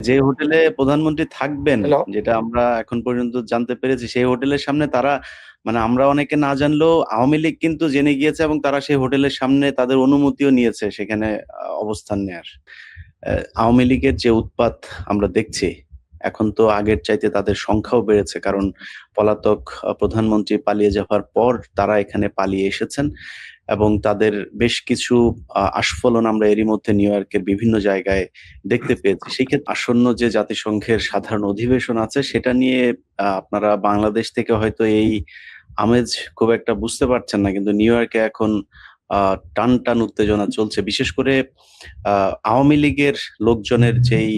যে হোটেলে প্রধানমন্ত্রী থাকবেন, হ্যালো। যেটা আমরা এখন পর্যন্ত জানতে পেরেছি, সেই হোটেলের সামনে তারা, মানে আমরা অনেকে না জানলেও আওয়ামী লীগ কিন্তু জেনে গিয়েছে এবং তারা সেই হোটেলের সামনে তাদের অনুমতিও নিয়েছে সেখানে অবস্থান নেয়ার। আওয়ামী লীগের যে উৎপাত আমরা দেখছি, এখন তো আগের চাইতে তাদের সংখ্যাও বেড়েছে। কারণ পলাতক প্রধানমন্ত্রী পালিয়ে যাওয়ার পর তারা এখানে পালিয়ে এসেছেন এবং তাদের বেশ কিছু আস্ফলন আমরা এরই মধ্যে নিউ ইয়র্কের বিভিন্ন জায়গায় দেখতে পেয়েছি। সেই ক্ষেত্রে আসন্ন যে জাতিসংঘের সাধারণ অধিবেশন আছে সেটা নিয়ে আপনারা বাংলাদেশ থেকে হয়তো এই আমেজ খুব একটা বুঝতে পারছেন না। কিন্তু নিউ ইয়র্কে এখন টান উত্তেজনা চলছে। বিশেষ করে আওয়ামী লীগের লোকজনের যেই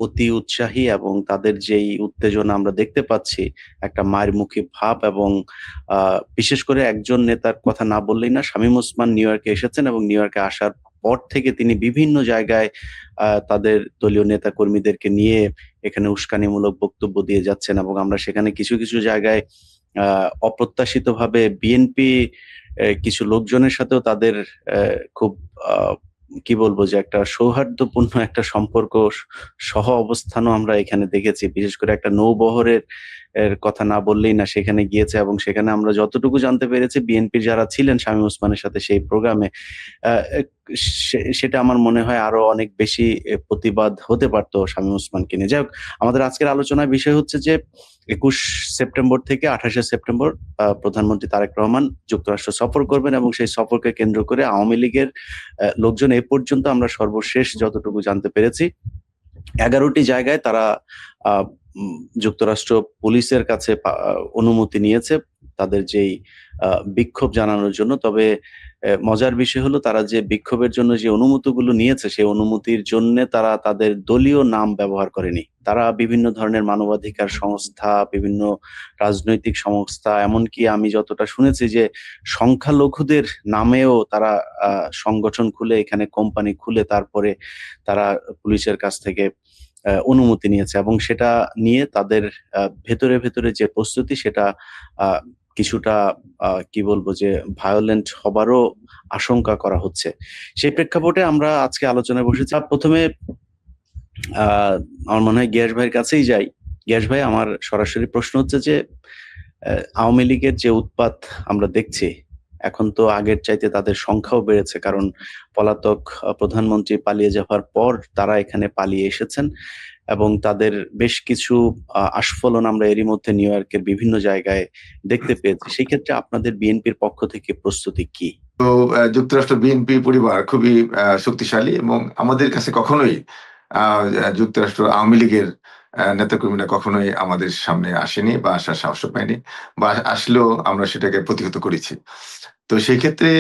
অতি উৎসাহী এবং তাদের যেই উত্তেজনা আমরা দেখতে পাচ্ছি, একটা মায়েরমুখী ভাব এবং বিশেষ করে একজন নেতার কথা না বললেই না, শামীম ওসমান নিউ ইয়র্কে এসেছেন এবং নিউ ইয়র্কে আসার পর থেকে তিনি বিভিন্ন জায়গায় তাদের দলীয় নেতাকর্মীদেরকে নিয়ে এখানে উস্কানিমূলক বক্তব্য দিয়ে যাচ্ছেন এবং আমরা সেখানে কিছু জায়গায় অপ্রত্যাশিতভাবে বিএনপি কিছু লোকজনের সাথেও তাদের খুব আ কি বলবো যে একটা সৌহার্দ্যপূর্ণ একটা সম্পর্ক সহ অবস্থানও আমরা এখানে দেখেছি। বিশেষ করে একটা নৌবহরের কথা না বললেই না, সেখানে গিয়েছে এবং সেখানে আমরা যতটুকু জানতে পেরেছি বিএনপির যারা ছিলেন শামীম ওসমানের সাথে সেই প্রোগ্রামে, আ এক সেটা আমার মনে হয় আরো অনেক বেশি প্রতিবাদ হতে পারত শামীম ওসমানকে নিয়ে। যাই হোক, আমাদের আজকের আলোচনার বিষয় হচ্ছে যে ২১ সেপ্টেম্বর থেকে ২৮শে সেপ্টেম্বর প্রধানমন্ত্রী তারেক রহমান যুক্তরাষ্ট্র সফর করবেন এবং সেই সফরকে কেন্দ্র করে আওয়ামী লীগের লোকজন এ পর্যন্ত আমরা সর্বশেষ যতটুকু জানতে পেরেছি ১১টি জায়গায় তারা আ যুক্তরাষ্ট্র পুলিশের কাছে অনুমতি নিয়েছে তাদের যেই বিক্ষোভ জানানোর জন্য। তবে মজার বিষয় হলো তারা যে বিক্ষোভের জন্য যে অনুমতিগুলো নিয়েছে, সেই অনুমতির জন্যে তারা তাদের দলীয় নাম ব্যবহার করেনি। তারা বিভিন্ন ধরনের মানবাধিকার সংস্থা, বিভিন্ন রাজনৈতিক সংস্থা, এমনকি আমি যতটা শুনেছি যে সংখ্যালঘুদের নামেও তারা আ সংগঠন খুলে, এখানে কোম্পানি খুলে তারপরে তারা পুলিশের কাছ থেকে অনুমতি নিয়েছে এবং সেটা নিয়ে তাদের ভেতরে যে প্রস্তুতি সেটা আ কিছুটা কি বলবো যে ভায়োলেন্ট হবারও আশঙ্কা করা হচ্ছে। সেই প্রেক্ষাপটে আমরা আজকে আলোচনায় বসেছি। ১ম এ আ আমার মনে হয় গিয়াস ভাইয়ের কাছেই যাই। গিয়াস ভাই, আমার সরাসরি প্রশ্ন হচ্ছে যে আওয়ামী লীগের যে উৎপাত আমরা দেখছি, এখন তো আগের চাইতে তাদের সংখ্যাও বেড়েছে। কারণ পলাতক প্রধানমন্ত্রী পালিয়ে যাওয়ার পর তারা এখানে পালিয়ে এসেছেন এবং তাদের বেশ কিছু আস্ফলন আমরা এরই মধ্যে নিউ ইয়র্কের বিভিন্ন জায়গায় দেখতে পেয়েছি। সেই ক্ষেত্রে আপনাদের বিএনপির পক্ষ থেকে প্রস্তুতি কি? তো যুক্তরাষ্ট্র বিএনপি পরিবার খুবই শক্তিশালী এবং আমাদের কাছে কখনোই আ আ যুক্তরাষ্ট্র আওয়ামী লীগের নেতাকর্মীরা কখনোই আমাদের সামনে আসেনি বা আসার সাহসও পায়নি। বা আসলেও আমরা সেটাকে প্রতিহত করেছি। তো সেই ক্ষেত্রে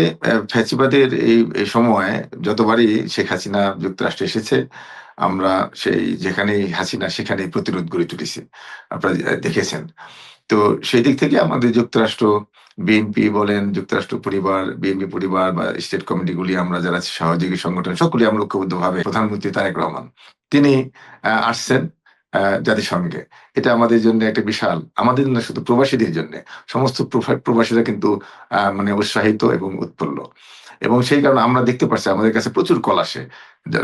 ফ্যাসিবাদের এই সময়ে যতবারই শেখ হাসিনা যুক্তরাষ্ট্রে এসেছে, আমরা সেই যেখানেই হাসিনা সেখানেই প্রতিরোধ গড়ে তুলেছি। আপনারা দেখেছেন। তো সেই দিক থেকে আমাদের যুক্তরাষ্ট্র বিএনপি বলেন, যুক্তরাষ্ট্র পরিবার, বিএনপি পরিবার বা স্টেট কমিটিগুলি আমরা যারা সহযোগী সংগঠন সকলেই আমরা ঐক্যবদ্ধভাবে প্রধানমন্ত্রী তারেক রহমান তিনি আসছেন জাতিসংঘে। এটা আমাদের জন্য একটা বিশাল আমাদের না শুধু প্রবাসীদের জন্যে। সমস্ত প্রবাসীরা কিন্তু মানে উৎসাহিত এবং উৎফুল্ল। এবং সেই কারণে আমরা দেখতে পাচ্ছি আমাদের কাছে প্রচুর কল আসে।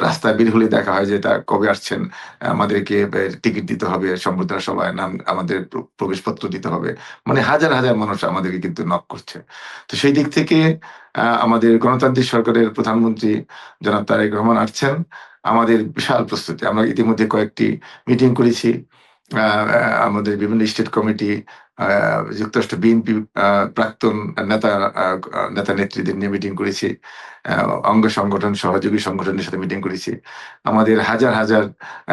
রাস্তায় বের হলে দেখা হয় যে তা কবে আসছেন? আমাদেরকে টিকিট দিতে হবে, সম্বর্ধনা সভায় নাম আমাদের প্রবেশপত্র দিতে হবে। মানে হাজার মানুষ আমাদেরকে কিন্তু নক করছে। তো সেই দিক থেকে আমাদের গণতান্ত্রিক সরকারের প্রধানমন্ত্রী জনাব তারেক রহমান আসছেন। আমাদের বিশাল প্রস্তুতি। আমরা ইতিমধ্যে কয়েকটি মিটিং করেছি। আ আ আমাদের বিভিন্ন স্টেট কমিটি, আ যুক্তরাষ্ট্র বিএনপি প্রাক্তন নেতা নেতা-নেত্রীদের নিয়ে মিটিং করেছি। আ অঙ্গ সংগঠন, সহযোগী সংগঠনের সাথে মিটিং করেছি। আমাদের হাজার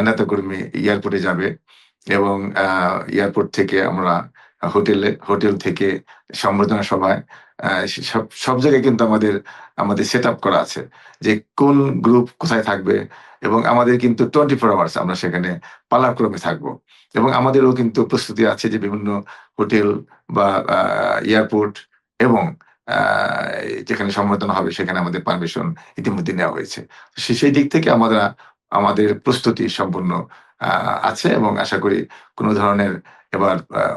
নেতাকর্মী এয়ারপোর্টে যাবে এবং এয়ারপোর্ট থেকে আমরা হোটেল থেকে সম্বর্ধনা সভায় সব জায়গায় কিন্তু আমাদের সেটআপ করা আছে। যে কোন গ্রুপ কোথায় থাকবে এবং আমাদের কিন্তু 24 আওয়ার্স আমরা সেখানে পালাক্রমে থাকবো। এবং আমাদেরও কিন্তু প্রস্তুতি আছে যে বিভিন্ন হোটেল বা এয়ারপোর্ট এবং আ যেখানে সম্বর্ধনা হবে সেখানে আমাদের পারমিশন ইতিমধ্যে নেওয়া হয়েছে। সেই দিক থেকে আমাদের প্রস্তুতি সম্পূর্ণ আ আছে এবং আশা করি কোন ধরনের এবার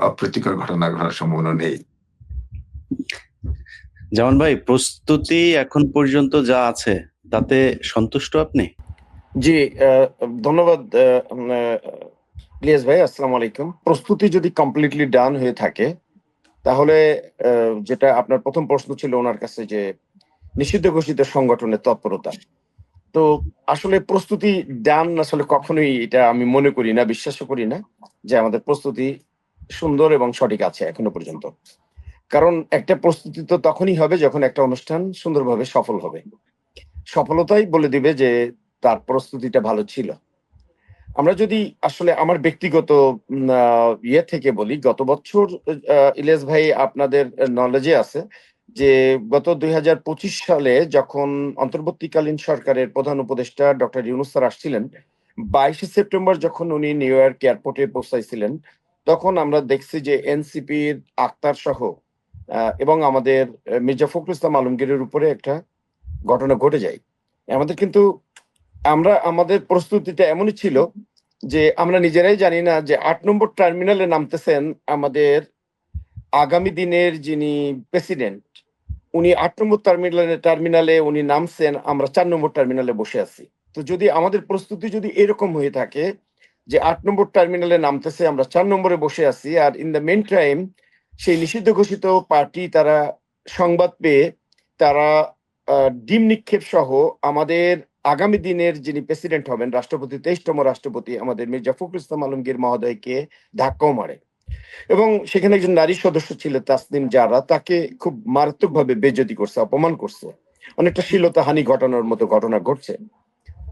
অপ্রীতিকর ঘটনা ঘটার সম্ভাবনা নেই। জামান ভাই, প্রস্তুতি এখন পর্যন্ত যা আছে তাতে সন্তুষ্ট আপনি? জি, ধন্যবাদ ইলিয়াস ভাই। আসসালামু আলাইকুম। প্রস্তুতি যদি কমপ্লিটলি ডান হয়ে থাকে, তাহলে যেটা আপনার ১ম প্রশ্ন ছিল উনার কাছে যে, নিষিদ্ধ ঘোষিত সংগঠনের তৎপরতা। তো আসলে প্রস্তুতি ডান আসলে কখনোই এটা আমি মনে করি না, বিশ্বাসও করি না যে আমাদের প্রস্তুতি সুন্দর এবং সঠিক আছে এখনো পর্যন্ত। কারণ একটা প্রস্তুতি তো তখনই হবে যখন একটা অনুষ্ঠান সুন্দরভাবে সফল হবে। সফলতাই বলে দিবে যে তার প্রস্তুতিটা ভালো ছিল। আমরা যদি আসলে আমার ব্যক্তিগত ইয়ে থেকে বলি, গত বছর ইলিয়াস ভাই আপনাদের নলেজে আছে যে গত ২০২৫ সালে যখন অন্তর্বর্তীকালীন সরকারের প্রধান উপদেষ্টা ডক্টর ইউনূস স্যার আসছিলেন, ২২শে সেপ্টেম্বর যখন উনি নিউ ইয়র্ক এয়ারপোর্টে পৌঁছাইছিলেন, তখন আমরা দেখছি যে এনসিপির আক্তার সহ এবং আমাদের মির্জা ফখরুল ইসলাম আলমগীরের উপরে একটা ঘটনা ঘটে যায়। আমাদের কিন্তু আমাদের প্রস্তুতিটা এমনই ছিল যে আমরা নিজেরাই জানি না যে ৮ নম্বর টার্মিনালে নামতেছেন আমাদের আগামী দিনের যিনি প্রেসিডেন্ট, উনি ৮ নম্বর টার্মিনালে উনি নামছেন, আমরা ৪ নম্বর টার্মিনালে বসে আছি। তো যদি আমাদের প্রস্তুতি যদি এরকম হয়ে থাকে যে ৮ নম্বর টার্মিনালে নামতেছে, আমরা ৪ নম্বরে বসে আছি। আর ইন দ্য মেইন টাইম সেই নিষিদ্ধ ঘোষিত পার্টি তারা সংবাদ পেয়ে তারা ডিম নিক্ষেপ সহ আমাদের আগামী দিনের যিনি প্রেসিডেন্ট হবেন, রাষ্ট্রপতি ২৩তম রাষ্ট্রপতি আমাদের মির্জা ফখরুল ইসলাম আলমগীর মহোদয়কে ধাক্কাও মারে। এবং সেখানে একজন নারী সদস্য ছিল তাসনিম জারা, তাকে খুব মারাত্মকভাবে বেইজ্জতি করছে, অপমান করছে। অনেকটা শ্লীলতাহানি ঘটানোর মতো ঘটনা ঘটছে।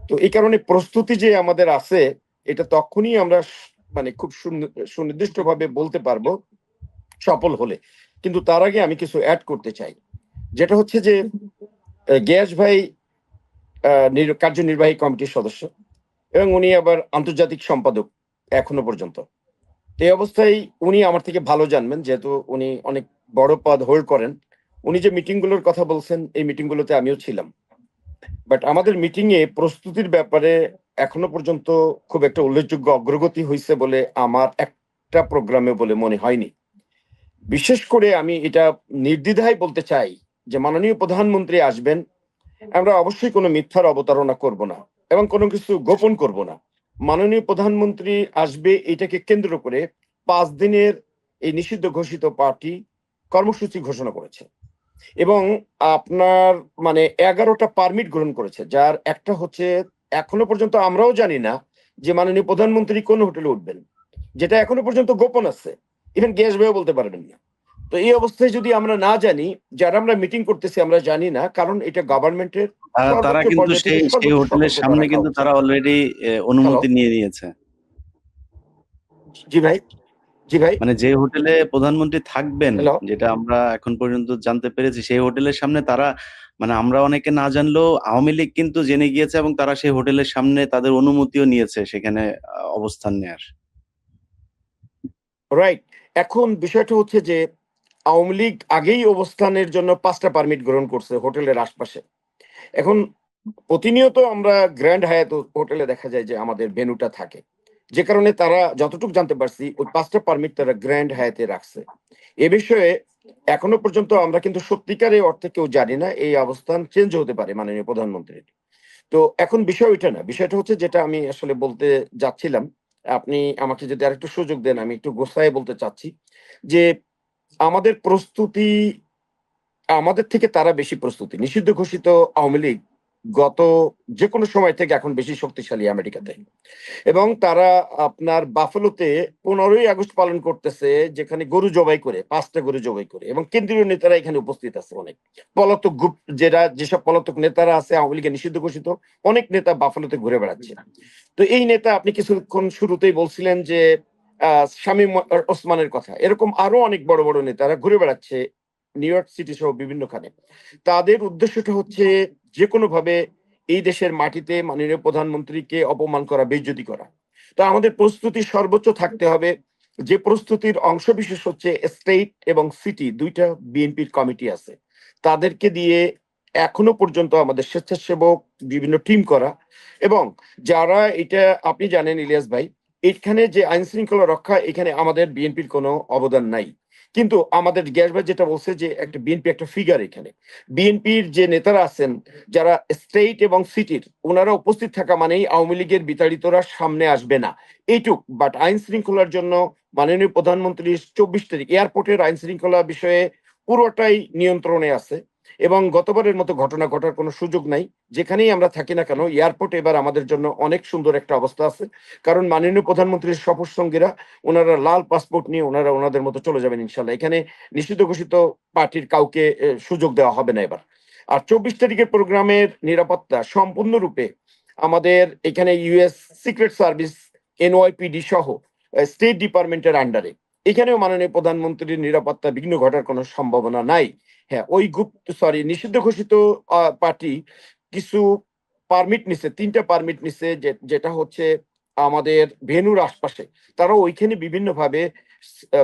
তো এই কারণে প্রস্তুতি যে আমাদের আছে, এটা তখনই আমরা মানে খুব সুনির্দিষ্টভাবে বলতে পারবো সফল হলে। কিন্তু তার আগে আমি কিছু এড করতে চাই। যেটা হচ্ছে যে গিয়াস ভাই কার্যনির্বাহী কমিটির সদস্য এবং উনি আবার আন্তর্জাতিক সম্পাদক এখনো পর্যন্ত। এই অবস্থায় উনি আমার থেকে ভালো জানবেন যেহেতু উনি অনেক বড় পদ হোল্ড করেন। উনি যে মিটিং গুলোর কথা বলছেন এই মিটিং গুলোতে আমিও ছিলাম। বাট আমাদের মিটিং এ প্রস্তুতির ব্যাপারে এখনো পর্যন্ত খুব একটা উল্লেখযোগ্য অগ্রগতি হইছে বলে আমার একটা প্রোগ্রামে বলে মনে হয়নি। বিশেষ করে আমি এটা নির্দ্বিধায় বলতে চাই যে মাননীয় প্রধানমন্ত্রী আসবেন। আমরা অবশ্যই কোনো মিথ্যার অবতারণা করব না এবং কোনো কিছু গোপন করব না। মাননীয় প্রধানমন্ত্রী আসবে এটাকে কেন্দ্র করে ৫ দিনের এই নিষিদ্ধ ঘোষিত পার্টি কর্মসূচি ঘোষণা করেছে এবং আপনার মানে ১১টা পারমিট গ্রহণ করেছে। যার একটা হচ্ছে এখনো পর্যন্ত আমরাও জানি না যে মাননীয় প্রধানমন্ত্রী কোন হোটেলে উঠবেন। যেটা এখনো পর্যন্ত গোপন আছে। ইভেন গ্যাস ভাইও বলতে পারবেন না। তো এই অবস্থায় যদি আমরা না জানি, যারা আমরা মিটিং করতেছি আমরা জানি না। কারণ এটা গভর্নমেন্টের তারা সর্বোচ্চ কিন্তু পর্যায় থেকে সেই সর্বোচ্চ হোটেলের সতর্কতা সামনে রাখা কিন্তু উচিত। তারা অলরেডি হ্যালো? অনুমতি নিয়ে নিয়েছে। জি ভাই, জি ভাই। মানে যে হোটেলে প্রধানমন্ত্রী থাকবেন, হ্যালো? যেটা আমরা এখন পর্যন্ত জানতে পেরেছি, সেই হোটেলের সামনে তারা মানে আমরা অনেকে না জানলেও আওয়ামী লীগ কিন্তু জেনে গিয়েছে এবং তারা সেই হোটেলের সামনে তাদের অনুমতিও নিয়েছে সেখানে অবস্থান নেয়ার। রাইট। এখন বিষয়টা হচ্ছে যে আওয়ামী লীগ আগেই অবস্থানের জন্য ৫ টা পারমিট গ্রহণ করছে হোটেলের আশপাশে। এখন প্রতিনিয়ত আমরা গ্র্যান্ড হায়াত হোটেলে দেখা যায় যে আমাদের ভেন্যুটা থাকে। যে কারণে তারা যতটুকু জানতে পারছি ওই ৫ টা পারমিট তারা গ্র্যান্ড হায়াতে রাখছে। এ বিষয়ে এখনো পর্যন্ত আমরা কিন্তু সত্যিকারের অর্থে কেউ জানি না। এই অবস্থান চেঞ্জ হতে পারে মাননীয় প্রধানমন্ত্রীর। তো এখন বিষয় ওইটা না। বিষয়টা হচ্ছে যেটা আমি আসলে বলতে যাচ্ছিলাম। আপনি আমাকে যদি আরেকটু সুযোগ দেন আমি একটু গোছায় বলতে চাচ্ছি। যে আমাদের প্রস্তুতি আমাদের থেকে তারা বেশি প্রস্তুতি। নিষিদ্ধ ঘোষিত আওয়ামী লীগ গত যেকোনো সময় থেকে এখন বেশি শক্তিশালী আমেরিকাতে। এবং তারা আপনার বাফেলোতে ১৫ই আগস্ট পালন করতেছে যেখানে গরু জবাই করে, ৫ টা গরু জবাই করে এবং কেন্দ্রীয় নেতারা এখানে উপস্থিত আছে অনেক। পলাতক যেসব পলাতক নেতারা আছে আওয়ামী লীগের নিষিদ্ধ ঘোষিত অনেক নেতা বাফেলোতে ঘুরে বেড়াচ্ছে। তো এই নেতা আপনি কিছুক্ষণ শুরুতেই বলছিলেন যে শামীম ওসমানের কথা। এরকম আরো অনেক বড়, বড় নেতারা ঘুরে বেড়াচ্ছে নিউ ইয়র্ক সিটি সহ বিভিন্নখানে। তাদের উদ্দেশ্যটা হচ্ছে যেকোনোভাবে এই দেশের মাটিতে মাননীয় প্রধানমন্ত্রীকে অপমান করা, বেইজ্জতি করা। তো আমাদের প্রস্তুতি সর্বোচ্চ থাকতে হবে। যে প্রস্তুতির অংশবিশেষ হচ্ছে স্টেট এবং সিটি ২ টা বিএনপির কমিটি আছে। তাদেরকে দিয়ে এখনো পর্যন্ত আমাদের স্বেচ্ছাসেবক বিভিন্ন টিম করা এবং যারা এটা আপনি জানেন ইলিয়াস ভাই, এখানে যে আইন শৃঙ্খলা রক্ষা এখানে আমাদের বিএনপির কোনো অবদান নাই। কিন্তু আমাদের গ্যাস ভাই যেটা বলছে যে একটা বিএনপি একটা ফিগার, এখানে বিএনপির যে নেতারা আছেন যারা স্টেট এবং সিটির, ওনারা উপস্থিত থাকা মানেই আওয়ামী লীগের বিতাড়িতরা সামনে আসবে না, এইটুক। বাট আইন শৃঙ্খলার জন্য মাননীয় প্রধানমন্ত্রী 24 তারিখ এয়ারপোর্টের আইন শৃঙ্খলা বিষয়ে পুরোটাই নিয়ন্ত্রণে আছে, এবং গতবারের মতো ঘটনা ঘটার কোনো সুযোগ নাই। যেখানেই আমরা থাকি না কেন, এয়ারপোর্ট এবার আমাদের জন্য অনেক সুন্দর একটা অবস্থা আছে, কারণ মাননীয় প্রধানমন্ত্রীর শপথ সঙ্গীরা ওনারা লাল পাসপোর্ট নিয়ে ওনারা ওনাদের মতো চলে যাবেন ইনশাল্লাহ। এখানে নিষিদ্ধ ঘোষিত পার্টির কাউকে সুযোগ দেওয়া হবে না এবার। আর 24 তারিখের প্রোগ্রামের নিরাপত্তা সম্পূর্ণরূপে আমাদের এখানে ইউএস সিক্রেট সার্ভিস, এনওয়াইপিডি সহ স্টেট ডিপার্টমেন্টের আন্ডারে। এখানেও মাননীয় প্রধানমন্ত্রীর নিরাপত্তা বিঘ্ন ঘটার কোনো সম্ভাবনা নাই। হ্যাঁ, ওই নিষিদ্ধ ঘোষিত পার্টি কিছু পারমিট নিছে, 3টা পারমিট নিছে, যেটা হচ্ছে আমাদের ভেনুর আশপাশে। তারা ওইখানে বিভিন্নভাবে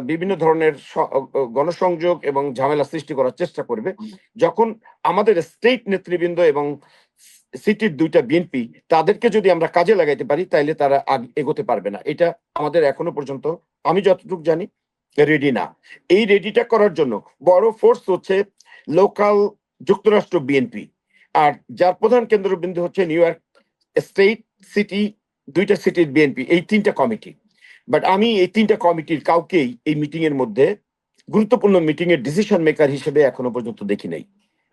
বিভিন্ন ধরনের গণসংযোগ এবং ঝামেলা সৃষ্টি করার চেষ্টা করবে। যখন আমাদের স্টেট নেতৃবৃন্দ এবং সিটির 2টা বিএনপি তাদেরকে যদি আমরা কাজে লাগাইতে পারি, তাইলে তারা এগোতে পারবে না। এটা আমাদের এখনো পর্যন্ত আমি যতটুকু জানি রেডি না। এই রেডিটা করার জন্য বড় ফোর্স হচ্ছে লোকাল যুক্তরাষ্ট্র বিএনপি, আর যার প্রধান কেন্দ্রবিন্দু হচ্ছে নিউ ইয়র্ক স্টেট, সিটি, 2টা সিটির বিএনপি, এই 3টা কমিটি। বাট আমি এই 3টা কমিটির কাউকেই এই মিটিং এর মধ্যে গুরুত্বপূর্ণ মিটিং এর ডিসিশন মেকার হিসেবে এখনো পর্যন্ত দেখি নাই।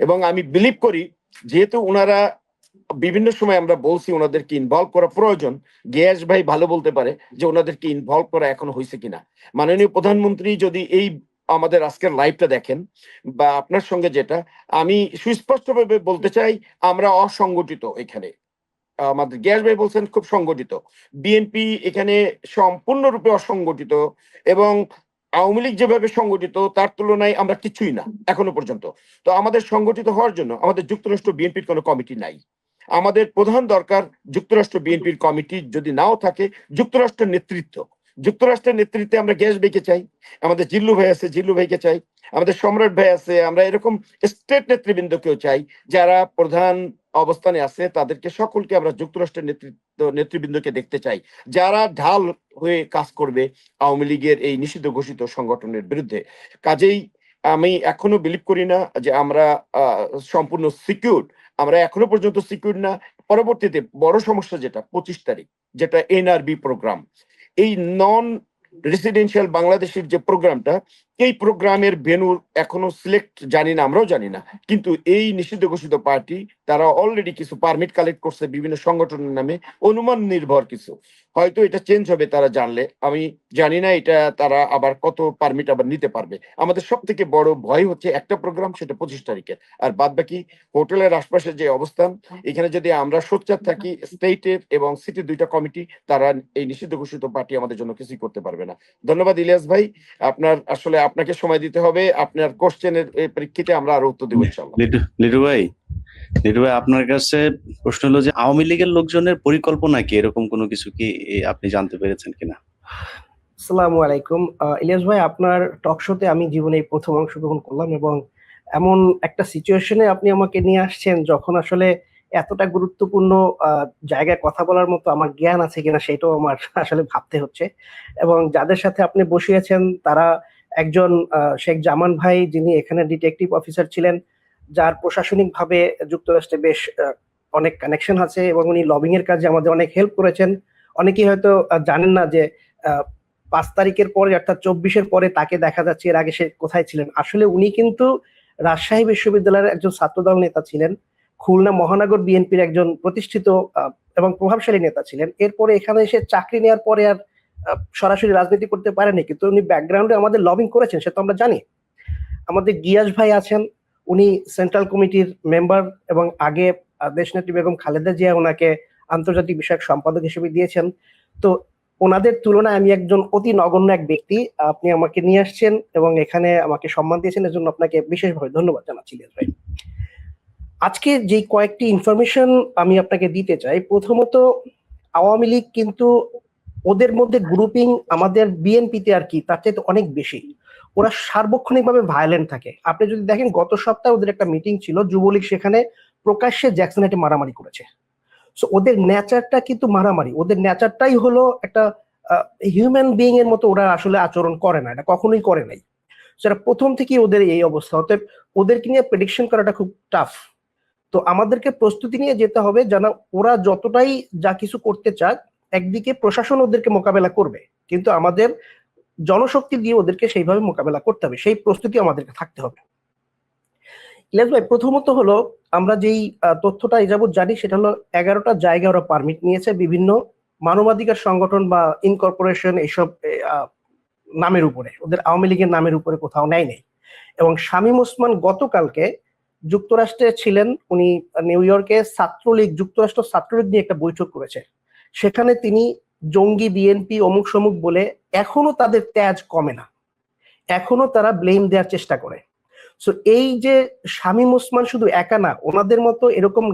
এবং আমি বিলিভ করি, যেহেতু ওনারা বিভিন্ন সময় আমরা বলছি ওনাদেরকে ইনভলভ করা প্রয়োজন, গ্যাস ভাই ভালো বলতে পারে যে ওনাদেরকে ইনভলভ করা এখনো হয়েছে কিনা। মাননীয় প্রধানমন্ত্রী যদি এই আমাদের আজকের লাইভটা দেখেন বা আপনার সঙ্গে, যেটা আমি সুস্পষ্টভাবে বলতে চাই, আমরা অসংগঠিত এখানে। আমাদের গ্যাস ভাই বলছেন খুব সংগঠিত, বিএনপি এখানে সম্পূর্ণরূপে অসংগঠিত, এবং আওয়ামী লীগ যেভাবে সংগঠিত তার তুলনায় আমরা কিছুই না এখনো পর্যন্ত। তো আমাদের সংগঠিত হওয়ার জন্য আমাদের যুক্তরাষ্ট্র বিএনপির কোনো কমিটি নাই। আমাদের প্রধান দরকার যুক্তরাষ্ট্র বিএনপির কমিটি যদি নাও থাকে, যুক্তরাষ্ট্রের নেতৃত্ব। যুক্তরাষ্ট্রের নেতৃত্বে আমরা গ্যাস ভাইকে চাই, আমাদের জিল্লু ভাই আছে, জিল্লু ভাইকে চাই, আমাদের সম্রাট ভাই আছে, আমরা এরকম স্টেট নেতৃবৃন্দকেও চাই যারা প্রধান অবস্থানে আছে, তাদেরকে সকলকে আমরা যুক্তরাষ্ট্রের নেতৃবৃন্দকে দেখতে চাই, যারা ঢাল হয়ে কাজ করবে আওয়ামী লীগের এই নিষিদ্ধ ঘোষিত সংগঠনের বিরুদ্ধে। কাজেই আমি এখনো বিলিভ করি না যে আমরা সম্পূর্ণ সিকিউর। আমরা এখনো পর্যন্ত সিকিউর না। পরবর্তীতে বড় সমস্যা যেটা 25 তারিখ, যেটা এনআরবি প্রোগ্রাম, এই নন রেসিডেন্সিয়াল বাংলাদেশের যে প্রোগ্রামটা, এই প্রোগ্রামের ভেন্যু এখনো সিলেক্ট জানি না, আমরাও জানি না। কিন্তু এই নিষিদ্ধ ঘোষিত পার্টি তারা অলরেডি কিছু পারমিট কালেক্ট করছে বিভিন্ন সংগঠনের নামে, অনুমান নির্ভর কিছু। হয়তো এটা চেঞ্জ হবে তারা জানলে, আমি জানি না এটা তারা আবার কত পারমিট আবার নিতে পারবে। আমাদের সব থেকে বড় ভয় হচ্ছে একটা প্রোগ্রাম, সেটা 25 তারিখের, আর বাদ বাকি হোটেলের আশপাশে যে অবস্থান, এখানে যদি আমরা সোচ্চার থাকি, স্টেটের এবং সিটির 2টা কমিটি, তারা এই নিষিদ্ধ ঘোষিত পার্টি আমাদের জন্য কিছুই করতে পারবে না। ধন্যবাদ ইলিয়াস ভাই, আপনার আসলে আপনাকে সময় দিতে হবে, আপনার কোশ্চেনের প্রেক্ষিতে আমরা আরো উত্তর দেব ইনশাআল্লাহ। লিটু ভাই, আপনার কাছে প্রশ্ন হলো যে আওয়ামী লীগের লোকজনের পরিকল্পনা কি, এরকম কোনো কিছু কি আপনি জানতে পেরেছেন কিনা? আসসালামু আলাইকুম। ইলিয়াস ভাই, আপনার টক শোতে আমি জীবনে এই প্রথম অংশগ্রহণ করলাম, এবং এমন একটা সিচুয়েশনে আপনি আমাকে নিয়ে আসছেন যখন আসলে এতটা গুরুত্বপূর্ণ জায়গায় কথা বলার মতো আমার জ্ঞান আছে কিনা সেটাও আমার আসলে ভাবতে হচ্ছে। এবং যাদের সাথে আপনি বসিয়েছেন তারা একজন শেখ জামান ভাই, যিনি এখানে ডিটেকটিভ অফিসার ছিলেন, যার প্রশাসনিকভাবে যুক্তরাষ্ট্রে বেশ অনেক কানেকশন আছে, এবং উনি লবিং এর কাজে আমাদের অনেক হেল্প করেছেন। অনেকেই হয়তো জানেন না যে 5 তারিখের পরে অর্থাৎ 24-এর পরে তাকে দেখা যাচ্ছে, এর আগে সে কোথায় ছিলেন। আসলে উনি কিন্তু রাজশাহী বিশ্ববিদ্যালয়ের একজন ছাত্রদল নেতা ছিলেন, খুলনা মহানগর বিএনপির একজন প্রতিষ্ঠিত এবং প্রভাবশালী নেতা ছিলেন। এরপরে এখানে এসে চাকরি নেওয়ার পরে আর সরাসরি রাজনীতি করতে পারেনি, কিন্তু উনি ব্যাকগ্রাউন্ডে আমাদের লবিং করেছেন, সে তো আমরা জানি। আমাদের গিয়াস ভাই আছেন, উনি সেন্ট্রাল কমিটির মেম্বার, এবং আগে দেশনেত্রী বেগম খালেদা জিয়া ওনাকে আন্তর্জাতিক বিষয়ক সম্পাদক হিসেবে দিয়েছেন। তো ওনাদের তুলনায় আমি একজন অতি নগণ্য এক ব্যক্তি। আপনি আমাকে নিয়ে আসছেন এবং এখানে আমাকে সম্মান দিয়েছেন, এর জন্য আপনাকে বিশেষভাবে ধন্যবাদ জানাচ্ছি ইলিয়াস ভাই। আজকে যে কয়েকটি ইনফরমেশন আমি আপনাকে দিতে চাই। প্রথমত, আওয়ামী লীগ কিন্তু ওদের মধ্যে গ্রুপিং আমাদের বিএনপিতে আর কি তার চাইতে অনেক বেশি। ওরা সার্বক্ষণিকভাবে ভায়োলেন্ট থাকে। আপনি যদি দেখেন, গত সপ্তাহে ওদের একটা মিটিং ছিল, যুবলীগ সেখানে প্রকাশ্যে জ্যাকসনহাইটে মারামারি করেছে। সো ওদের নেচারটা কিন্তু মারামারি, ওদের নেচারটাই হলো একটা হিউম্যান বিইং এর মতো, ওরা আসলে আচরণ করে না, এটা কখনোই করে নাই। সেটা প্রথম থেকেই ওদের এই অবস্থা, অতএব ওদেরকে নিয়ে প্রেডিকশন করাটা খুব টাফ। তো আমাদেরকে প্রস্তুতি নিয়ে যেতে হবে, যেন ওরা যতটাই যা কিছু করতে চাক, একদিকে প্রশাসন ওদেরকে মোকাবেলা করবে, কিন্তু আমাদের জনশক্তি দিয়ে ওদেরকে সেইভাবে মোকাবেলা করতে হবে, সেই প্রস্তুতি আমাদেরকে থাকতে হবে। ইলিয়াস ভাই, প্রথমত হলো আমরা যেই তথ্যটা এই যাবৎ জানি সেটা হলো 11টা জায়গায় ওরা পারমিট নিয়েছে বিভিন্ন মানবাধিকার সংগঠন বা ইনকর্পোরেশন এইসব নামের উপরে, ওদের আওয়ামী লীগের নামের উপরে কোথাও নেই। এবং শামীম ওসমান গতকালকে যুক্তরাষ্ট্রে ছিলেন, উনি নিউ ইয়র্কে ছাত্রলীগ, যুক্তরাষ্ট্র ছাত্রলীগ নিয়ে একটা বৈঠক করেছে, সেখানে তিনি জঙ্গি, বিএনপি, অমুক সমুক বলে এখনো তাদের তেজ কমে না, এখনো তারা ব্লেম দেওয়ার চেষ্টা করে। সো এই যে শামীম ওসমান শুধু একা না, ওনাদের মতো এরকম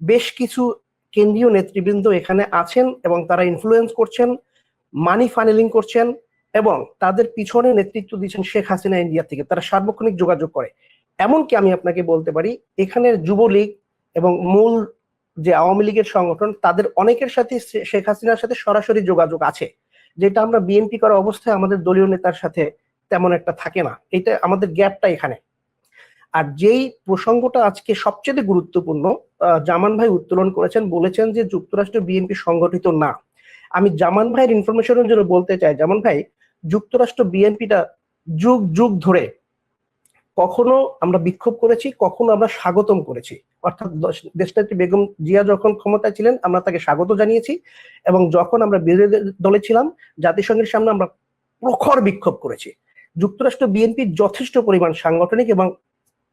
বেশ কিছু কেন্দ্রীয় নেতৃবৃন্দ এখানে আছেন এবং তারা ইনফ্লুয়েন্স করছেন, মানি ফানেলিং করছেন এবং তাদের পিছনে নেতৃত্ব দিচ্ছেন শেখ হাসিনা ইন্ডিয়া থেকে, তারা সার্বক্ষণিক যোগাযোগ করে। এমনকি আমি আপনাকে বলতে পারি এখানের যুবলীগ এবং মূল যে আওয়ামী লীগের সংগঠন, তাদের অনেকের সাথে শেখ হাসিনার সাথে সরাসরি যোগাযোগ আছে, যেটা আমরা বিএনপি করা অবস্থায় আমাদের দলীয় নেতার সাথে তেমন একটা থাকে না। এটা আমাদের গ্যাপটা এখানে। আর যেই প্রসঙ্গটা আজকে সবচেয়ে গুরুত্বপূর্ণ, জামান ভাই উত্তোলন করেছেন, বলেছেন যে যুক্তরাষ্ট্র বিএনপি সংগঠিত না। আমি জামান ভাইয়ের ইনফরমেশনের জন্য বলতে চাই, জামান ভাই, যুক্তরাষ্ট্র বিএনপিটা যুগ যুগ ধরে কখনো আমরা বিক্ষোভ করেছি, কখনো আমরা স্বাগতম করেছি। অর্থাৎ দেশনেত্রী বেগম জিয়া যখন ক্ষমতায় ছিলেন আমরা তাকে স্বাগত জানিয়েছি, এবং যখন আমরা বিরোধী দলে ছিলাম জাতিসংঘের সামনে আমরা প্রখর বিক্ষোভ করেছি। যুক্তরাষ্ট্র বিএনপি যথেষ্ট পরিমাণ সাংগঠনিক এবং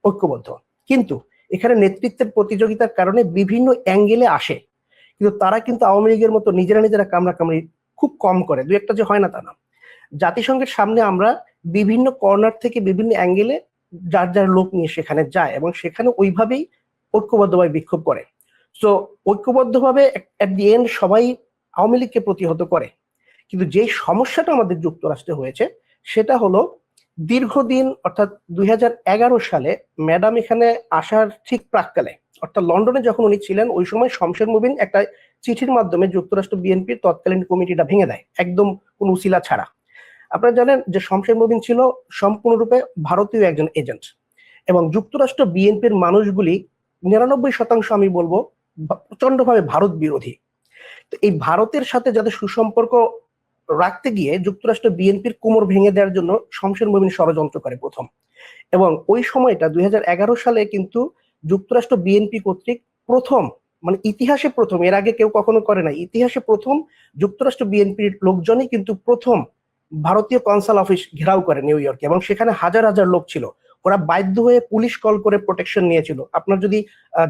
ঐক্যবদ্ধ, কিন্তু এখানে নেতৃত্বের প্রতিযোগিতার কারণে বিভিন্ন অ্যাঙ্গেলে আসে, কিন্তু তারা কিন্তু আওয়ামী লীগের মতো নিজেরা কামড়াকামড়ি খুব কম করে, দুই একটা যে হয় না তা না। জাতিসংঘের সামনে আমরা বিভিন্ন কর্নার থেকে বিভিন্ন অ্যাঙ্গেলে যার যার লোক নিয়ে সেখানে যায় এবং সেখানে ওইভাবেই ঐক্যবদ্ধভাবে বিক্ষোভ করে। সো ঐক্যবদ্ধভাবে এট দি এন্ড সবাই আওয়ামী লীগকে প্রতিহত করে। কিন্তু যেই সমস্যাটা আমাদের যুক্তরাষ্ট্রে হয়েছে সেটা হলো দীর্ঘদিন, অর্থাৎ 2011 সালে ম্যাডাম এখানে আসার ঠিক প্রাককালে, অর্থাৎ লন্ডনে যখন উনি ছিলেন, ওই সময় শমশের মুবিন একটা চিঠির মাধ্যমে যুক্তরাষ্ট্র বিএনপির তৎকালীন কমিটিটা ভেঙে দেয়, একদম কোন উসিলা ছাড়া। আপনারা জানেন যে শমশের মুবিন ছিল সম্পূর্ণরূপে ভারতীয় একজন এজেন্ট, এবং যুক্তরাষ্ট্র বিএনপির মানুষগুলি 99% আমি বলবো প্রচন্ডভাবে ভারত বিরোধী। তো এই ভারতের সাথে যাদের সুসম্পর্ক রাখতে গিয়ে যুক্তরাষ্ট্র বিএনপির কোমর ভেঙে দেওয়ার জন্য শমশের মুবিন ষড়যন্ত্র করে প্রথম, এবং ওই সময়টা 2011 সালে কিন্তু যুক্তরাষ্ট্র বিএনপি কর্তৃক প্রথম, মানে ইতিহাসে প্রথম, এর আগে কেউ কখনো করে না, ইতিহাসে প্রথম যুক্তরাষ্ট্র বিএনপির লোকজনই কিন্তু প্রথম ভারতীয় কনসাল অফিস ঘেরাও করে নিউ ইয়র্কে, এবং সেখানে হাজার হাজার লোক ছিল। ওরা বাধ্য হয়ে পুলিশ কল করে প্রোটেকশন নিয়েছিল, আপনার যদি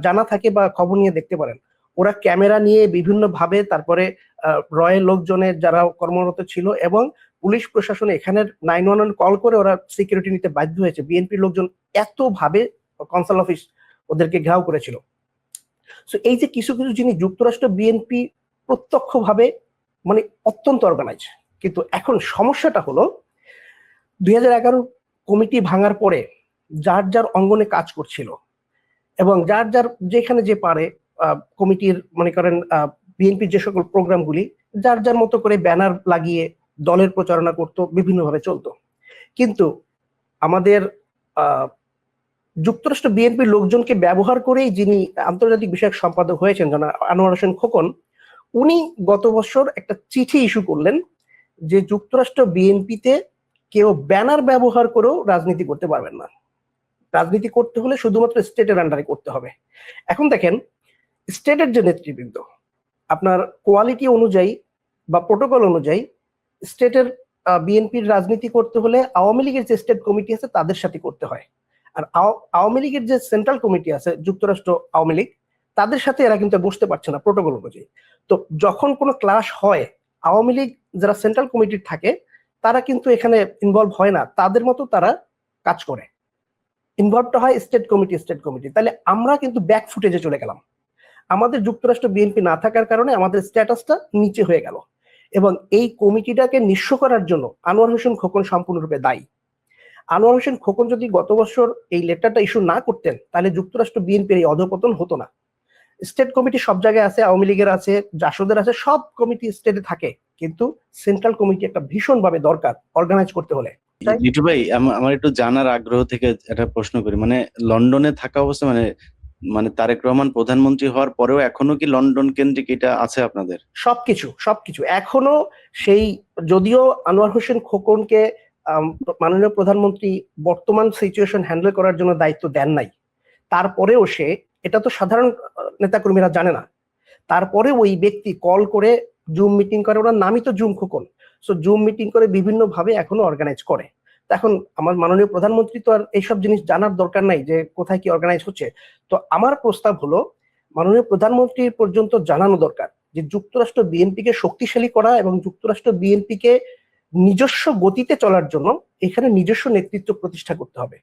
জানা থাকে বা খবর নিয়ে দেখতে পারেন। ওরা ক্যামেরা নিয়ে বিভিন্ন ভাবে, তারপরে রয়ের লোকজনের যারা কর্মরত ছিল এবং পুলিশ প্রশাসন এখানের 911 কল করে ওরা সিকিউরিটি নিতে বাধ্য হয়েছে। বিএনপির লোকজন এত ভাবে কনসাল অফিস ওদেরকে ঘেরাও করেছিল। সো এই যে কিছু কিছু জিনিস যুক্তরাষ্ট্র বিএনপি প্রত্যক্ষভাবে মানে অত্যন্ত অর্গানাইজ, কিন্তু এখন সমস্যাটা হলো 2011 কমিটি ভাঙার পরে যার যার অঙ্গনে কাজ করছিল এবং যার যার যেখানে যে পারে কমিটির, মনে করেন বিএনপির যে সকল প্রোগ্রামগুলি যার যার মতো করে ব্যানার লাগিয়ে দলের প্রচারণা করত, বিভিন্নভাবে চলতো। কিন্তু আমাদের যুক্তরাষ্ট্র বিএনপির লোকজনকে ব্যবহার করেই যিনি আন্তর্জাতিক বিষয়ক সম্পাদক হয়েছেন আনোয়ার হোসেন খোকন, উনি গত বছর একটা চিঠি ইস্যু করলেন যে যুক্তরাষ্ট্র বিএনপিতে কেউ ব্যানার ব্যবহার করেও রাজনীতি করতে পারবেন না, রাজনীতি করতে হলে শুধুমাত্র স্টেটের আন্ডারে করতে হবে। এখন দেখেন, স্টেটের যে নেতৃবৃন্দ, আপনার কোয়ালিটি অনুযায়ী বা প্রোটোকল অনুযায়ী স্টেটের বিএনপির রাজনীতি করতে হলে আওয়ামী লীগের যে স্টেট কমিটি আছে তাদের সাথে করতে হয়, আর আওয়ামী লীগের যে সেন্ট্রাল কমিটি আছে যুক্তরাষ্ট্র আওয়ামী লীগ, তাদের সাথে এরা কিন্তু বসতে পারছে না প্রোটোকল অনুযায়ী। তো যখন কোনো ক্লাশ হয়, আওয়ামী লীগ যারা সেন্ট্রাল কমিটির থাকে তারা কিন্তু এখানে ইনভলভ হয় না, তাদের মতো তারা কাজ করে, ইনভলভটা হয় স্টেট কমিটি। তাহলে আমরা কিন্তু ব্যাক ফুটেজে চলে গেলাম। আমাদের যুক্তরাষ্ট্র বিএনপি না থাকার কারণে আমাদের স্ট্যাটাসটা নিচে হয়ে গেল, এবং এই কমিটিটাকে নিঃস্ব করার জন্য আনোয়ার হোসেন খোকন সম্পূর্ণরূপে দায়ী। আনোয়ার হোসেন খোকন যদি গত বছর এই লেটারটা ইস্যু না করতেন তাহলে যুক্তরাষ্ট্র বিএনপির এই অধপতন হতো না। স্টেট কমিটি সব জায়গায় আছে, আওয়ামী লীগের আছে, জাসদের আছে, সব কমিটি স্টেটে থাকে, কিন্তু সেন্ট্রাল কমিটি একটা ভীষণভাবে দরকার অর্গানাইজ করতে হলে। চাই। লিটু ভাই, আমার একটু জানার আগ্রহ থেকে একটা প্রশ্ন করি, মানে লন্ডনে থাকা অবস্থা, মানে মানে তারেক রহমান প্রধানমন্ত্রী হওয়ার পরেও এখনো কি লন্ডন কেন্দ্রিক এটা আছে আপনাদের? সবকিছু এখনো সেই, যদিও আনোয়ার হোসেন খোকনকে আম, মাননীয় প্রধানমন্ত্রী বর্তমান সিচুয়েশন হ্যান্ডেল করার জন্য দায়িত্ব দেন নাই, তারপরেও সে, এটা তো সাধারণ নেতাকর্মীরা জানে না, তারপরে ওই ব্যক্তি কল করে জুম মিটিং করে, ওনার নামই তো zoom Khokon, so zoom meeting করে বিভিন্ন ভাবে এখনো অর্গানাইজ করে। তো এখন আমার মাননীয় প্রধানমন্ত্রী তো আর এইসব জিনিস জানার দরকার নাই যে কোথায় কি অর্গানাইজ হচ্ছে। তো আমার প্রস্তাব হলো মাননীয় প্রধানমন্ত্রীর পর্যন্ত জানানো দরকার যে যুক্তরাষ্ট্র বিএনপিকে শক্তিশালী করা এবং যুক্তরাষ্ট্র বিএনপিকে নিজস্ব গতিতে চলার জন্য এখানে নিজস্ব নেতৃত্ব প্রতিষ্ঠা করতে হবে।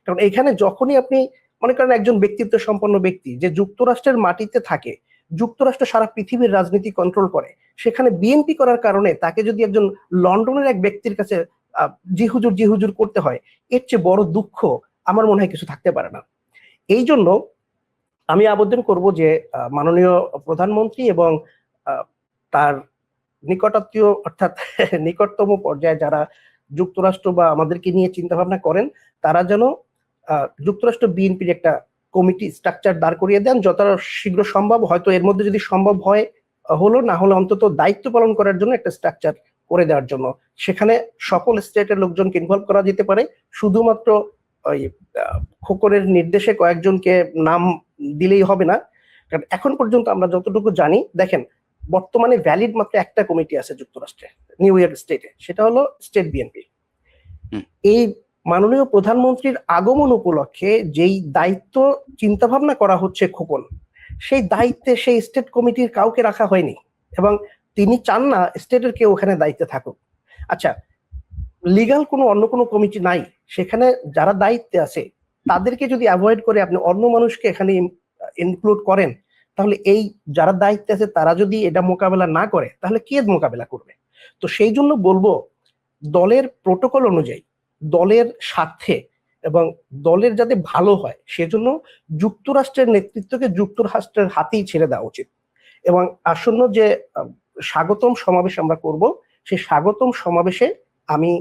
কারণ এখানে যখনই আপনি মনে করেন একজন ব্যক্তিত্ব সম্পন্ন ব্যক্তি যে যুক্তরাষ্ট্রের মাটিতে থাকে, যুক্তরাষ্ট্র সারা পৃথিবীর রাজনীতি কন্ট্রোল করে, সেখানে বিএনপি করার কারণে তাকে যদি একজন লন্ডনের এক ব্যক্তির কাছে জি হুজুর করতে হয়, এর চেয়ে বড় দুঃখ আমার মনে হয় কিছু থাকতে পারে না। এই জন্য আমি আবেদন করব যে মাননীয় প্রধানমন্ত্রী এবং তার নিকটাত্মীয় অর্থাৎ নিকটতম পর্যায়ে যারা যুক্তরাষ্ট্র বা আমাদেরকে নিয়ে চিন্তা ভাবনা করেন, তারা যেন যুক্তরাষ্ট্র বিএনপির একটা কমিটি স্ট্রাকচার দাঁড় করিয়ে দেন যত শীঘ্র সম্ভব। হয়তো এর মধ্যে যদি সম্ভব হয় হলো, না হলে অন্তত দায়িত্ব পালন করার জন্য একটা স্ট্রাকচার করে দেওয়ার জন্য সেখানে সকল স্টেটের লোকজনকে ইনভলভ করা যেতে পারে। শুধুমাত্র ওই খোকনের নির্দেশে কয়েকজনকে নাম দিলেই হবে না, কারণ এখন পর্যন্ত আমরা যতটুকু জানি, দেখেন বর্তমানে ভ্যালিড মাত্র একটা কমিটি আছে যুক্তরাষ্ট্রে, নিউ ইয়র্ক স্টেটে, সেটা হলো স্টেট বিএনপি। এই মাননীয় প্রধানমন্ত্রীর আগমন উপলক্ষে যেই দায়িত্ব চিন্তা ভাবনা করা হচ্ছে খোকন, সেই দায়িত্বে সেই স্টেট কমিটির কাউকে রাখা হয়নি এবং তিনি চান না স্টেটের কেউ ওখানে দায়িত্বে থাকুক। আচ্ছা, লিগাল কোনো অন্য কোনো কমিটি নাই, সেখানে যারা দায়িত্বে আছে তাদেরকে যদি অ্যাভয়েড করে আপনি অন্য মানুষকে এখানে ইনক্লুড করেন, তাহলে এই যারা দায়িত্বে আছে তারা যদি এটা মোকাবেলা না করে তাহলে কে মোকাবেলা করবে? তো সেই জন্য বলবো, দলের প্রোটোকল অনুযায়ী, দলের স্বার্থে এবং দলের যাতে ভালো হয় সেজন্য যুক্তরাষ্ট্রের নেতৃত্বকে যুক্তরাষ্ট্রের হাতেই ছেড়ে দেওয়া উচিত। এবং আসন্ন যে স্বাগতম সমাবেশ আমরা করব, সেই স্বাগতম সমাবেশে আমি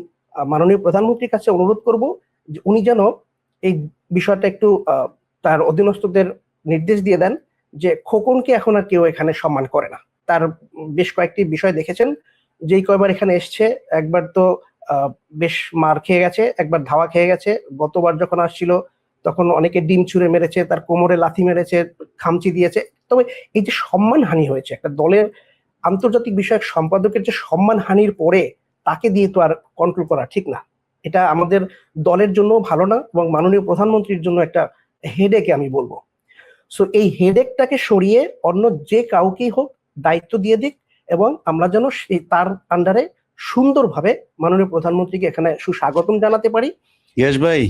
মাননীয় প্রধানমন্ত্রীর কাছে অনুরোধ করব যে উনি যেন এই বিষয়টা একটু তার অধীনস্থদের নির্দেশ দিয়ে দেন যে খোকনকে এখন আর কেউ এখানে সম্মান করে না। তার বেশ কয়েকটি বিষয় দেখেছেন, যেই কয়বার এখানে এসছে, একবার তো বেশ মার খেয়ে গেছে, একবার ধাওয়া খেয়ে গেছে। গতবার যখন আসছিল তখন অনেকে ডিম ছুঁড়ে মেরেছে, তার কোমরে লাথি মেরেছে, খামচি দিয়েছে। তবে এই যে সম্মান হানি হয়েছে, একটা দলের আন্তর্জাতিক বিষয়ক সম্পাদকের যে সম্মান হানির পরে তাকে দিয়ে তো আর কন্ট্রোল করা ঠিক না। এটা আমাদের দলের জন্য ভালো না এবং মাননীয় প্রধানমন্ত্রীর জন্য একটা হেডেকে আমি বলবো। সো এই হেডেকটাকে সরিয়ে অন্য যে কাউকেই হোক দায়িত্ব দিয়ে দিক এবং আমরা যেন তার আন্ডারে সুন্দরভাবে মাননীয় প্রধানমন্ত্রীকে এখানে সুস্বাগতম জানাতে পারি। ইয়াস ভাই,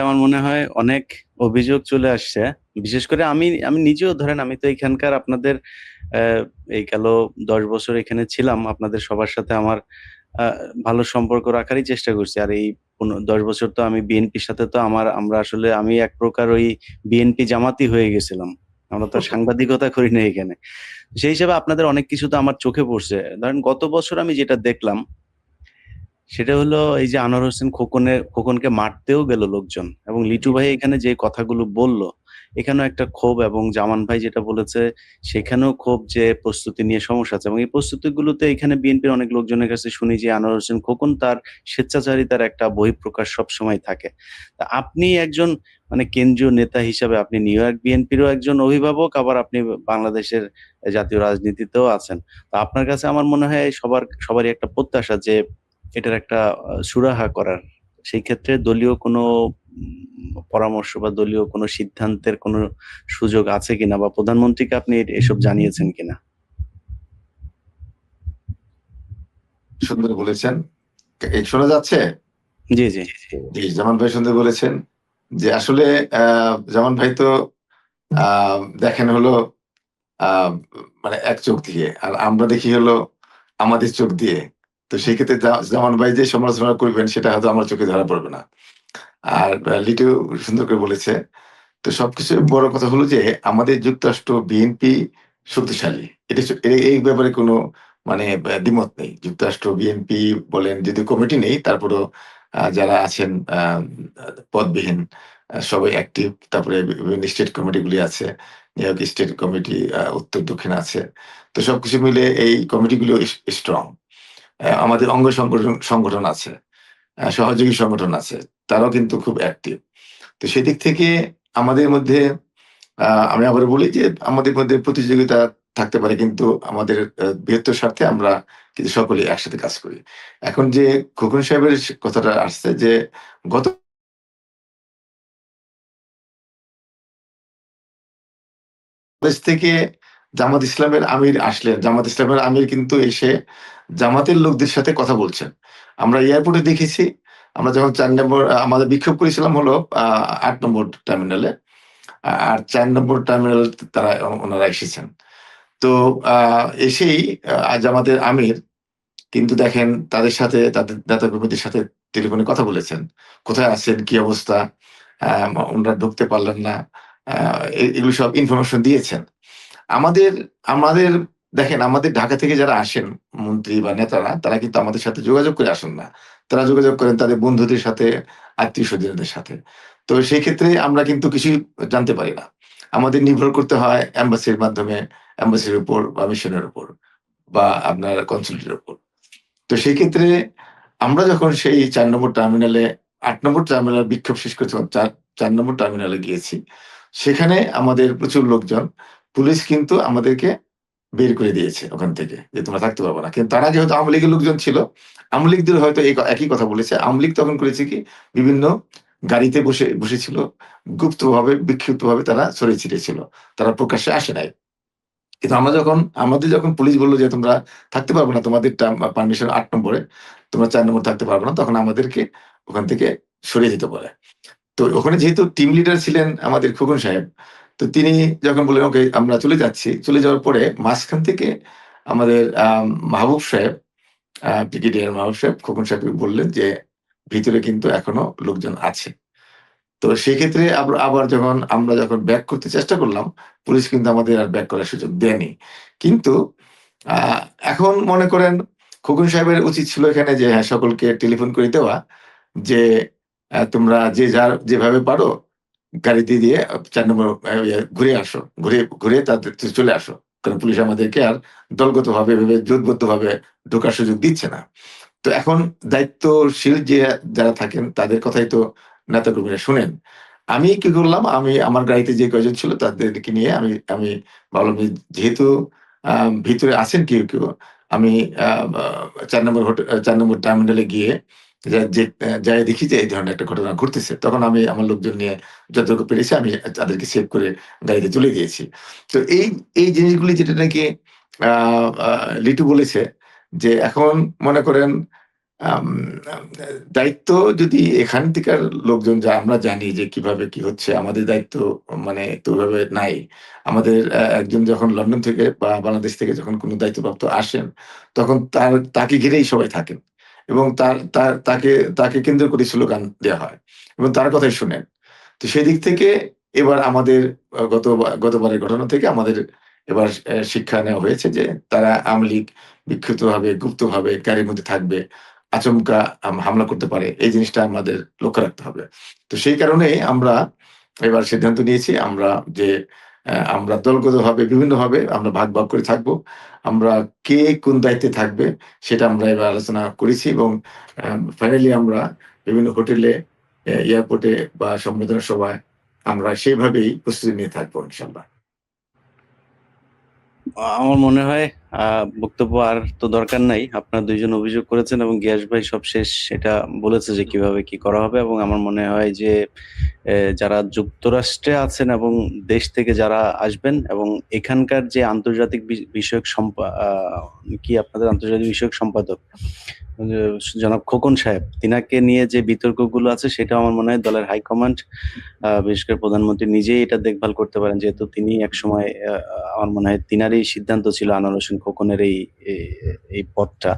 আমার মনে হয় অনেক অভিযোগ চলে আসছে, বিশেষ করে আমি আমি নিজেও, ধরেন আমি তো এখানকার আপনাদের এই গেল 10 বছর এখানে ছিলাম, আপনাদের সবার সাথে আমার ভালো সম্পর্ক রাখারই চেষ্টা করছি। আর এই 10 বছর তো আমি বিএনপির সাথে তো আমরা আসলে আমি এক প্রকার ওই বিএনপি জামাতি হয়ে গেছিলাম, আমরা তো সাংবাদিকতা করি না এখানে। সেই হিসাবে আপনাদের অনেক কিছু তো আমার চোখে পড়ছে। ধরেন গত বছর আমি যেটা দেখলাম সেটা হলো এই যে আনোয়ার হোসেন খোকনকে মারতেও গেল লোকজন, এবং লিটু ভাই এখানে যে কথাগুলো বললো এখানেও একটা ক্ষোভ, এবং জামান ভাই যেটা বলেছে সেখানেও ক্ষোভ যে প্রস্তুতি নিয়ে সমস্যা আছে, এবং এই প্রস্তুতিগুলোতে এখানে বিএনপির অনেক লোকজনের কাছে শুনি যে আনোয়ার হোসেন খোকন তার স্বেচ্ছাচারিতার একটা বহিঃপ্রকাশ সবসময় থাকে। তা আপনি একজন মানে কেন্দ্রীয় নেতা হিসাবে আপনি নিউ ইয়র্ক বিএনপিরও একজন অভিভাবক, আবার আপনি বাংলাদেশের জাতীয় রাজনীতিতেও আছেন। তা আপনার কাছে আমার মনে হয় সবারই একটা প্রত্যাশা যে এটার একটা সুরাহা করার। সেই ক্ষেত্রে দলীয় কোনো পরামর্শ বা দলীয় কোনো সিদ্ধান্তের কোনো সুযোগ আছে কিনা, বা প্রধানমন্ত্রীকে আপনি এসব জানিয়েছেন কিনা? সুন্দর বলেছেন। এই শোনা যাচ্ছে? জি জি জি, জামান ভাই সুন্দর বলেছেন যে আসলে জামান ভাই তো দেখেন হলো মানে এক চোখ দিয়ে, আর আমরা দেখি হলো আমাদের চোখ দিয়ে। তো সেই ক্ষেত্রে জামান ভাই যে সমালোচনা করবেন সেটা হয়তো আমার চোখে ধরা পড়বে না। আর লিটু সুন্দর করে বলেছে। তো সবকিছু বড় কথা হলো যে আমাদের যুক্তরাষ্ট্র বিএনপি শক্তিশালী। এই ব্যাপারে কোনো মানে দ্বিমত নেই। যুক্তরাষ্ট্র বিএনপি বলেন, যদি কমিটি নেই তারপরেও যারা আছেন পদবিহীন সবাই অ্যাক্টিভ। তারপরে বিভিন্ন স্টেট কমিটিগুলি আছে। নিউ ইয়র্ক স্টেট কমিটি, উত্তর দক্ষিণ আছে। তো সবকিছু মিলে এই কমিটিগুলো স্ট্রং। আমাদের অঙ্গ সংগঠন আছে, সহযোগী সংগঠন আছে। তারাও কিন্তু খুব অ্যাক্টিভ। তো সেদিক থেকে আমাদের মধ্যে আমি আবার বলি যে আমাদের মধ্যে প্রতিযোগিতা থাকতে পারে, কিন্তু আমাদের বৃহত্তর স্বার্থে আমরা কিন্তু সকলেই একসাথে কাজ করি। এখন যে খোকন সাহেবের কথাটা আসছে যে গত বাংলাদেশ থেকে জামাত ইসলামের আমির আসলেন। জামাত ইসলামের আমির কিন্তু এসে জামাতের লোকদের সাথে কথা বলছেন। আমরা এয়ারপোর্টে দেখেছি। আমরা যখন ৪ নম্বর আমাদের বিক্ষোভ করেছিলাম হলো ৮ নম্বর টার্মিনালে। আর ৪ নম্বর টার্মিনাল তারা ওনারা এসেছেন। তো এসেই জামাতের আমির কিন্তু দেখেন তাদের সাথে, তাদের নেতাকর্মীদের সাথে টেলিফোনে কথা বলেছেন। কোথায় আছেন? কি অবস্থা? উনারা ঢুকতে পারলেন না। আ এগুলো সব ইনফরমেশন দিয়েছেন। আমাদের আমাদের দেখেন, আমাদের ঢাকা থেকে যারা আসেন মন্ত্রী বা নেতারা, তারা কিন্তু আমাদের সাথে যোগাযোগ করে আসেন না। তারা যোগাযোগ করেন তাদের বন্ধুদের সাথে, আত্মীয়স্বজনদের সাথে। তো সেই ক্ষেত্রে আমরা কিন্তু কিছুই জানতে পারি না। আমাদের নির্ভর করতে হয় এম্বাসির মাধ্যমে, এম্বাসির উপর বা মিশনের উপর বা আপনার কনসুলেটের উপর। তো সেই ক্ষেত্রে আমরা যখন সেই ৪ নম্বর টার্মিনালে ৮ নম্বর টার্মিনাল বিক্ষোভ শেষ করেছিলাম, ৪ নম্বর টার্মিনালে গিয়েছি। সেখানে আমাদের প্রচুর লোকজন, পুলিশ কিন্তু আমাদেরকে বের করে দিয়েছে ওখান থেকে যে, "তোমরা থাকতে পারবে না।" কিন্তু তার আগে হয়তো আওয়ামী লীগের লোকজন ছিল। আওয়ামী লীগদের হয়তো একই কথা বলেছে। আওয়ামী লীগ তখন করেছে কি, বিভিন্ন গাড়িতে বসেছিল। গুপ্তভাবে, বিক্ষিপ্তভাবে তারা ছড়িয়ে ছিটিয়ে ছিল। তারা প্রকাশ্যে আসে নাই। কিন্তু আমাদের যখন পুলিশ বলল যে, "তোমরা থাকতে পারবে না। তোমাদের পারমিশন ৮ নম্বরে। তোমরা ৪ নম্বরে থাকতে পারবে না।" তখন আমাদেরকে ওখান থেকে সরিয়ে দিতে বলে। তো ওখানে যেহেতু টিম লিডার ছিলেন আমাদের খোকন সাহেব, তো তিনি যখন বললেন, "ওকে, আমরা চলে যাচ্ছি।" চলে যাওয়ার পরে মাঝখান থেকে আমাদের মাহবুব সাহেব, ব্রিগেডিয়ার মাহবুব সাহেব খোকন সাহেবকে বললেন যে, "ভিতরে কিন্তু এখনো লোকজন আছে।" তো সেক্ষেত্রে আবার আমরা যখন ব্যাক করতে চেষ্টা করলাম, পুলিশ কিন্তু আমাদের আর ব্যাক করার সুযোগ দেয়নি। কিন্তু আ এখন মনে করেন খোকন সাহেবের উচিত ছিল এখানে যে হ্যাঁ, সকলকে টেলিফোন করে দেওয়া যে, তোমরা যে যার যেভাবে পারো গাড়ি দিয়ে ৪ নম্বর ঘুরে আসো। ঘুরে তাদের চলে আসো। কারণ পুলিশ আমাদেরকে আর দলগতভাবে এভাবে জোটবদ্ধভাবে ঢোকার সুযোগ দিচ্ছে না। তো এখন দায়িত্বশীল যারা থাকেন তাদের কথাই তো নেতাকর্মীরা শোনেন। আমি কি করলাম? আমি আমার গাড়িতে যে কয়জন ছিল তাদেরকে নিয়ে আমি আমি ভাবলাম যে, যেহেতু ভিতরে আছেন কেউ, আমি আ আ ৪ নম্বর টার্মিনালে গিয়ে যায়ে দেখি যে এই ধরনের একটা ঘটনা ঘটতেছে। তখন আমি আমার লোকজন নিয়ে যতটুকু পেরেছি আমি তাদেরকে সেভ করে গাড়িতে তুলে দিয়েছি। তো এই জিনিসগুলি যেটা নাকি আ আ লিটু বলেছে যে, এখন মনে করেন আম আম দায়িত্ব যদি এখান থেকার লোকজন আমরা জানি যে কিভাবে কি হচ্ছে, আমাদের দায়িত্ব মানে তো ওইভাবে নাই। আমাদের একজন যখন লন্ডন থেকে বা বাংলাদেশ থেকে যখন কোনো দায়িত্বপ্রাপ্ত আসেন, তখন তাকে ঘিরেই সবাই থাকেন। এবং তার তার তাকে তাকে কেন্দ্র করে স্লোগান দেয়া হয় এবং তার কথাই শোনেন। তো সেদিক থেকে এবার আমাদের গতবারের ঘটনা থেকে আমাদের এবার শিক্ষা নেওয়া হয়েছে যে, তারা আওয়ামী লীগ বিক্ষিপ্তভাবে, গুপ্তভাবে গাড়ির মধ্যে থাকবে। আচমকা হামলা করতে পারে। এই জিনিসটা আমাদের লক্ষ্য রাখতে হবে। তো সেই কারণেই আমরা এবার সিদ্ধান্ত নিয়েছি যে আমরা দলগতভাবে বিভিন্নভাবে আমরা ভাগ করে থাকবো। আমরা কে কোন দায়িত্বে থাকবে সেটা আমরা এবার আলোচনা করেছি এবং ফাইনালি আমরা বিভিন্ন হোটেলে, এয়ারপোর্টে বা সম্মেলনের সভায় আমরা সেইভাবেই প্রস্তুতি নিয়ে থাকবো ইনশাআল্লাহ। আমার মনে হয় বক্তব্য আর তো দরকার নাই। আপনারা ২ জন অভিযোগ করেছেন এবং গিয়াস ভাই সবশেষ এটা বলেছে যে কিভাবে কি করা হবে এবং আমার মনে হয় যে যারা যুক্তরাষ্ট্রে আছেন এবং দেশ থেকে যারা আসবেন এবং এখানকার যে আন্তর্জাতিক বিষয়ক কি আপনাদের আন্তর্জাতিক বিষয়ক সম্পাদক জনাব খোকন সাহেব, তিনাকে নিয়ে যে বিতর্কগুলো আছে সেটাও আমার মনে হয় দলের হাইকমান্ড বিশেষ করে প্রধানমন্ত্রী নিজেই এটা দেখভাল করতে পারেন। যেহেতু তিনি একসময় আমার মনে হয় তিনারই সিদ্ধান্ত ছিল আনোয়ার হোসেন খোকনের এই পদটা।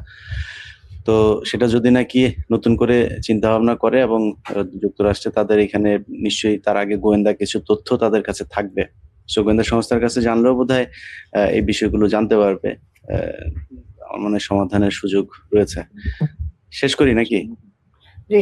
তো সেটা যদি নাকি নতুন করে চিন্তাভাবনা করে এবং যুক্তরাষ্ট্রে তাদের এখানে নিশ্চয়ই তার আগে গোয়েন্দা কিছু তথ্য তাদের কাছে থাকবে। সো গোয়েন্দা সংস্থার কাছে জানলেও বোধহয় এই বিষয়গুলো জানতে পারবে। আমার মনে হয় সমাধানের সুযোগ রয়েছে। শেষ করি নাকি? জি।